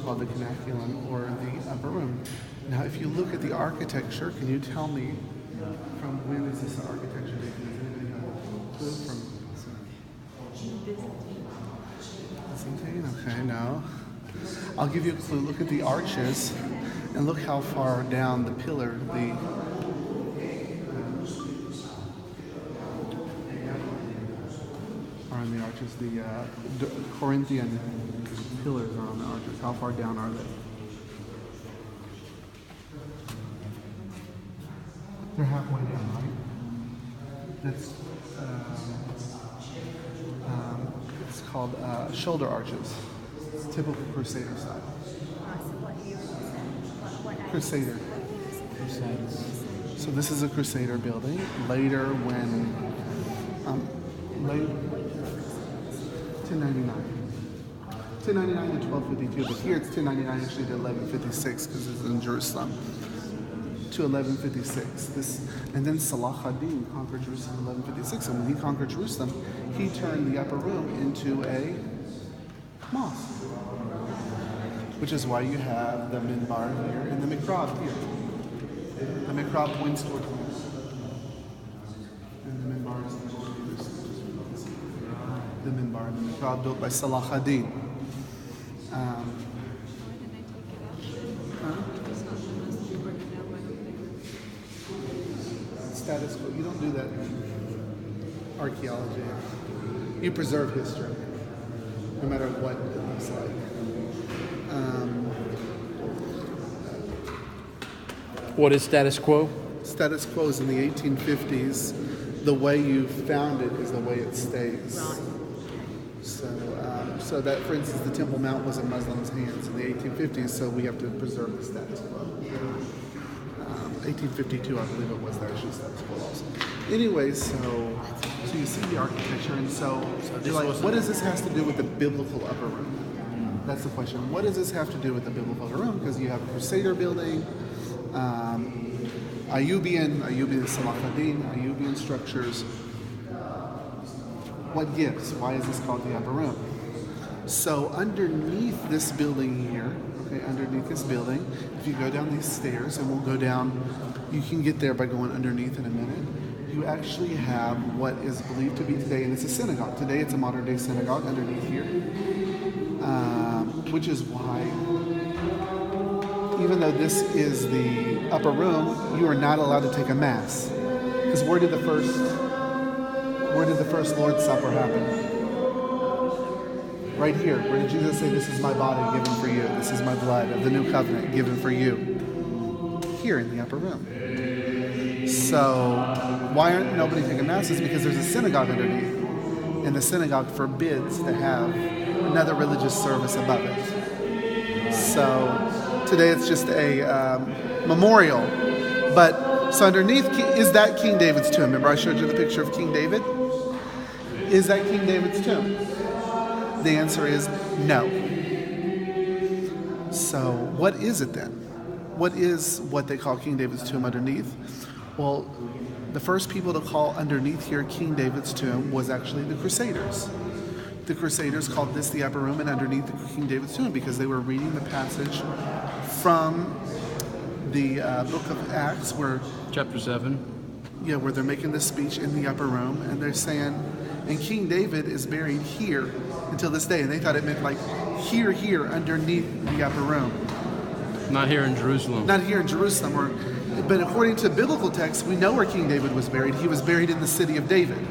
called the canaculum or the upper room. Now, if you look at the architecture, can you tell me from when is this architecture? Does anybody have a clue from? Byzantine? Okay, no. I'll give you a clue. Look at the arches and look how far down the pillar are on the arches. The Corinthian pillars are on the arches. How far down are they? They're halfway down, right? That's it's called shoulder arches. It's typical Crusader style. Crusader. So this is a Crusader building. Later, when late 1099. 1099 to 1252, but here it's 1099 actually to 1156 because it's in Jerusalem. To 1156. And then Salah ad-Din conquered Jerusalem in 1156. And when he conquered Jerusalem, he turned the upper room into a mosque. Which is why you have the minbar here and the mihrab here. The mihrab points toward him. And the minbar is the minbar and the mihrab built by Salah ad-Din. Status quo. You don't do that in archaeology. You preserve history, no matter what it looks like. What is status quo? Status quo is in the 1850s. The way you found it is the way it stays. So that, for instance, the Temple Mount was in Muslims' hands in the 1850s, so we have to preserve the status quo. 1852, I believe it was, the actual status quo also. Anyway, so you see the architecture, and so you're like, what does this have to do with the biblical upper room? That's the question. What does this have to do with the biblical upper room? Because you have a Crusader building, Ayyubian Salah ad-Din, Ayyubian structures. What gives? Why is this called the upper room? So underneath this building here, underneath this building, if you go down these stairs, and we'll go down, you can get there by going underneath in a minute, you actually have what is believed to be today, and it's a synagogue. Today it's a modern day synagogue underneath here, which is why, even though this is the upper room, you are not allowed to take a mass. Because where did the first Lord's Supper happen? Right here, where did Jesus say, "This is my body given for you. This is my blood of the new covenant given for you"? Here in the upper room. So why aren't nobody taking masses? Because there's a synagogue underneath, and the synagogue forbids to have another religious service above it. So today it's just a memorial. But so underneath, is that King David's tomb? Remember I showed you the picture of King David? Is that King David's tomb? The answer is no. So what is it then? What is what they call King David's tomb underneath? Well, the first people to call underneath here King David's tomb was actually the Crusaders. The Crusaders called this the upper room and underneath the King David's tomb because they were reading the passage from the book of Acts where... Chapter 7. Yeah, where they're making this speech in the upper room and they're saying, and King David is buried here until this day. And they thought it meant like here, underneath the upper room. Not here in Jerusalem. Not here in Jerusalem. But according to biblical texts, we know where King David was buried. He was buried in the city of David,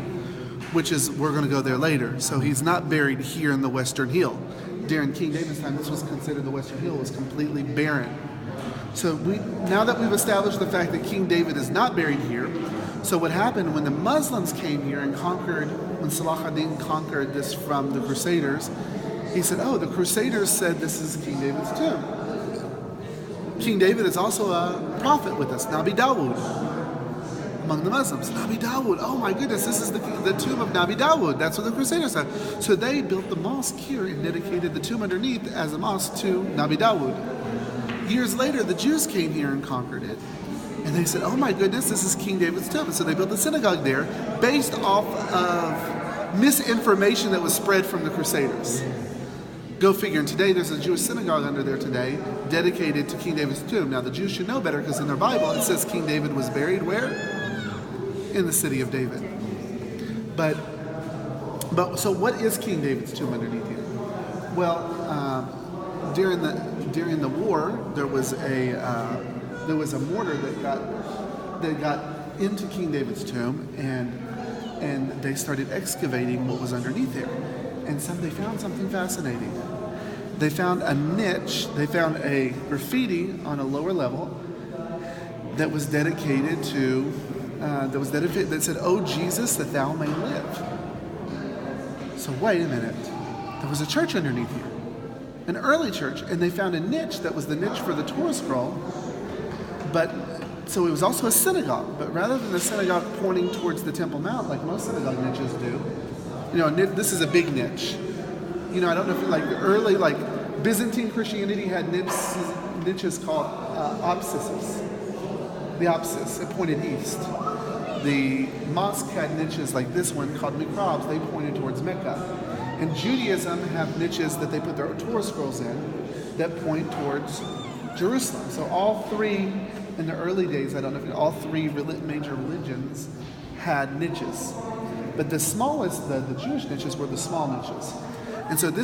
which is, we're going to go there later. So he's not buried here in the Western Hill. During King David's time, this was considered, the Western Hill was completely barren. So now that we've established the fact that King David is not buried here, so what happened when the Muslims came here and conquered, when Salah ad-Din conquered this from the Crusaders, he said, oh, the Crusaders said this is King David's tomb. King David is also a prophet with us, Nabi Dawood, among the Muslims. Nabi Dawood, oh my goodness, this is the tomb of Nabi Dawood. That's what the Crusaders said. So they built the mosque here and dedicated the tomb underneath as a mosque to Nabi Dawood. Years later, the Jews came here and conquered it. And they said, oh my goodness, this is King David's tomb. And so they built a synagogue there based off of misinformation that was spread from the Crusaders. Go figure. And today there's a Jewish synagogue under there today dedicated to King David's tomb. Now the Jews should know better because in their Bible it says King David was buried where? In the city of David. But so what is King David's tomb underneath here? Well, during the war there was a mortar that got into King David's tomb, and they started excavating what was underneath there. And they found something fascinating. They found a niche, they found a graffiti on a lower level that was dedicated to, that said, "Oh Jesus, that thou may live." So wait a minute, there was a church underneath here, an early church, and they found a niche that was the niche for the Torah scroll, so it was also a synagogue, but rather than the synagogue pointing towards the Temple Mount like most synagogue niches do, this is a big niche. I don't know if the early Byzantine Christianity had niches called abscisses. The abscess, it pointed east. The mosque had niches like this one called mihrabs. They pointed towards Mecca. And Judaism have niches that they put their Torah scrolls in that point towards Jerusalem. So all three, in the early days, I don't know if all three major religions had niches. But the smallest, the Jewish niches were the small niches. And so they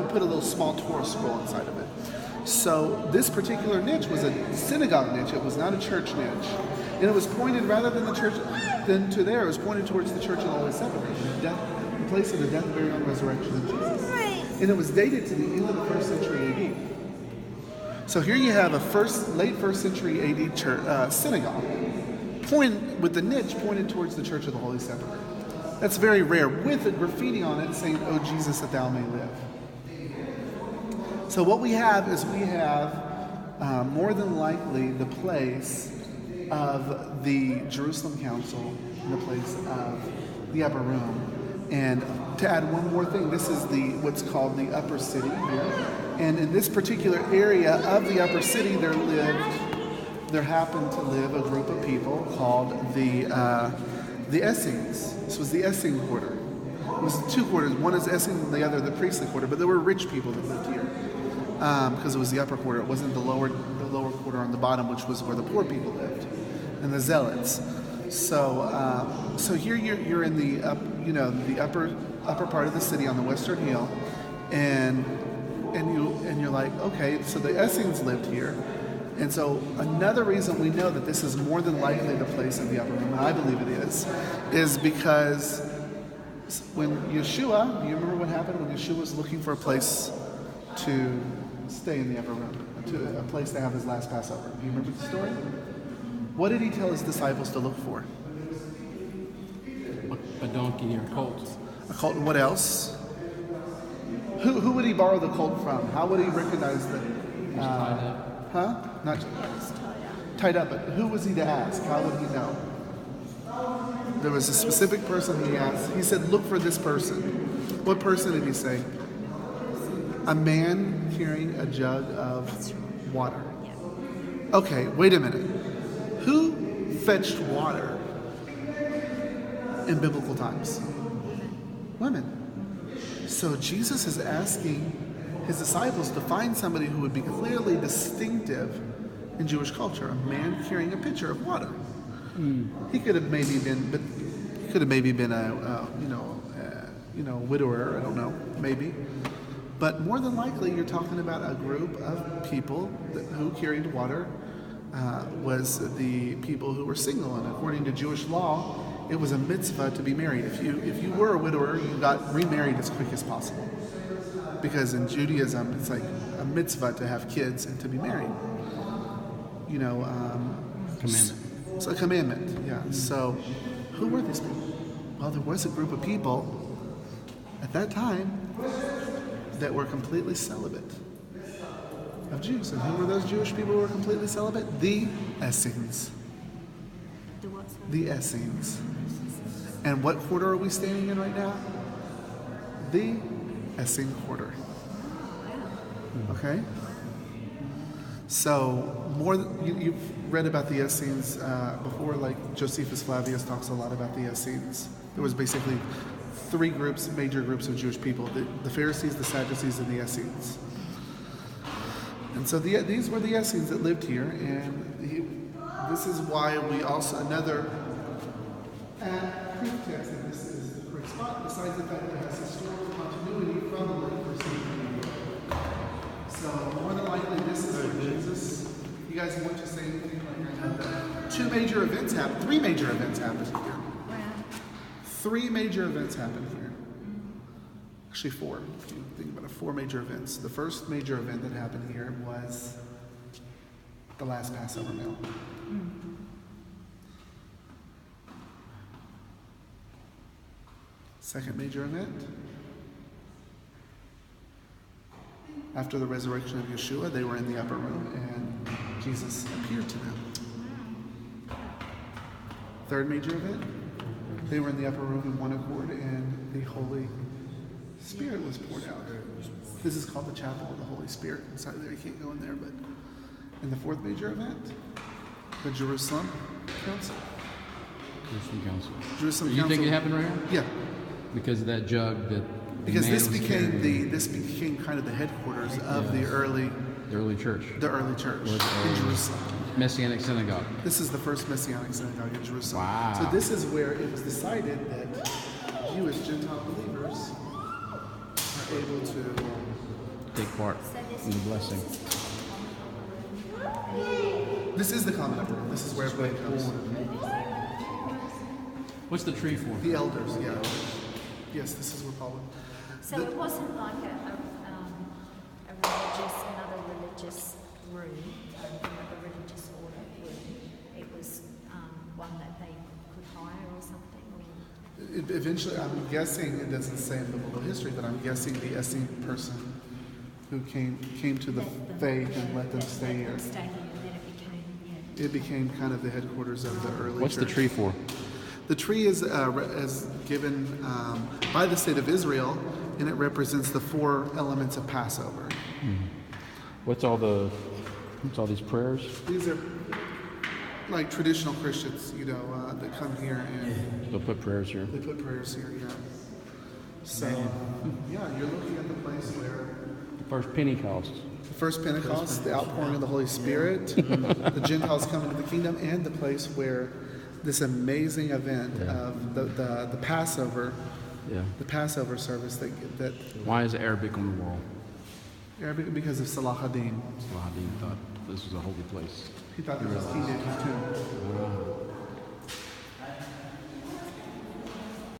put a little small Torah scroll inside of it. So this particular niche was a synagogue niche. It was not a church niche. And it was pointed, rather than the church, it was pointed towards the Church of the Holy Sepulchre, the place of the death, burial, and resurrection of Jesus. And it was dated to the end of the 1st century AD. So here you have a late 1st century AD church, synagogue, with the niche pointed towards the Church of the Holy Sepulchre. That's very rare, with a graffiti on it saying, "Oh Jesus, that thou may live." So what we have is more than likely the place of the Jerusalem Council, and the place of the upper room. And to add one more thing, this is what's called the upper city here. And in this particular area of the upper city, there happened to live a group of people called the Essenes. This was the Essene quarter. It was two quarters. One is Essene and the other the priestly quarter. But there were rich people that lived here because it was the upper quarter. It wasn't the lower quarter on the bottom, which was where the poor people lived, and the zealots. So here you're in the upper part of the city on the western hill, and you're like, okay, so the Essenes lived here. And so another reason we know that this is more than likely the place of the upper room, and I believe it is because when Yeshua, do you remember what happened when Yeshua was looking for a place to stay in the upper room, to a place to have his last Passover? Do you remember the story? What did he tell his disciples to look for? A donkey or a colt. A colt, and what else? Who would he borrow the colt from? How would he recognize the... tied up. Huh? Not tied up, but who was he to ask? How would he know? There was a specific person he asked. He said, look for this person. What person did he say? A man carrying a jug of water. Okay, wait a minute. Who fetched water in biblical times? Women. So Jesus is asking his disciples to find somebody who would be clearly distinctive in Jewish culture, a man carrying a pitcher of water. He could have maybe been a widower. I don't know, maybe. But more than likely, you're talking about a group of people who carried water. Was the people who were single, and according to Jewish law, it was a mitzvah to be married. If you were a widower, you got remarried as quick as possible, because in Judaism it's like a mitzvah to have kids and to be married. Commandment. It's a commandment, yeah. So, who were these people? Well, there was a group of people at that time that were completely celibate. Of Jews. And who were those Jewish people who were completely celibate? The Essenes. The Essenes. And what quarter are we standing in right now? The Essene quarter. Okay? So, you've read about the Essenes before, like Josephus Flavius talks a lot about the Essenes. There was basically three major groups of Jewish people: the Pharisees, the Sadducees, and the Essenes. And so these were the Essenes that lived here, and this is why we also another proof text that this is the correct spot. Besides the fact that it has historical continuity from the late first century. So more than likely, this is where Jesus. You guys want to say anything like three major events happened here. Three major events happened here. Actually, four. If you think about it, four major events. The first major event that happened here was the last Passover meal. Second major event, after the resurrection of Yeshua, they were in the upper room and Jesus appeared to them. Third major event, they were in the upper room in one accord and the Holy Spirit was poured out. This is called the Chapel of the Holy Spirit. Inside there, you can't go in there, but in the fourth major event, the Jerusalem Council. You think it happened right here? Yeah. Because of that jug that because this became kind of the headquarters of the early church. The early church in Jerusalem. Messianic Synagogue. This is the first Messianic synagogue in Jerusalem. Wow. So this is where it was decided that Jewish Gentile believers are able to take part in the blessing. This is the common upper room. This is where everybody comes. What's the tree for? The elders, yeah. Yes, this is what Paul would. So it wasn't like another religious room, another religious order room. It was one that they could hire or something. Eventually, I'm guessing it doesn't say in biblical history, but I'm guessing the Essene person who came to the faith and let them stay here. It became kind of the headquarters of the early What's church. the tree for? The tree is given by the state of Israel, and it represents the four elements of Passover. What's all these prayers? These are like traditional Christians, that come here and They'll put prayers here. they put prayers here. Yeah. So, you're looking at the place where The first Pentecost. the first Pentecost, the outpouring of the Holy Spirit, the Gentiles coming to the kingdom, and the place where this amazing event of the Passover, the Passover service that Why is Arabic on the wall? Arabic because of Salah ad-Din. Saladin thought this was a holy place. He thought it was King David's tomb.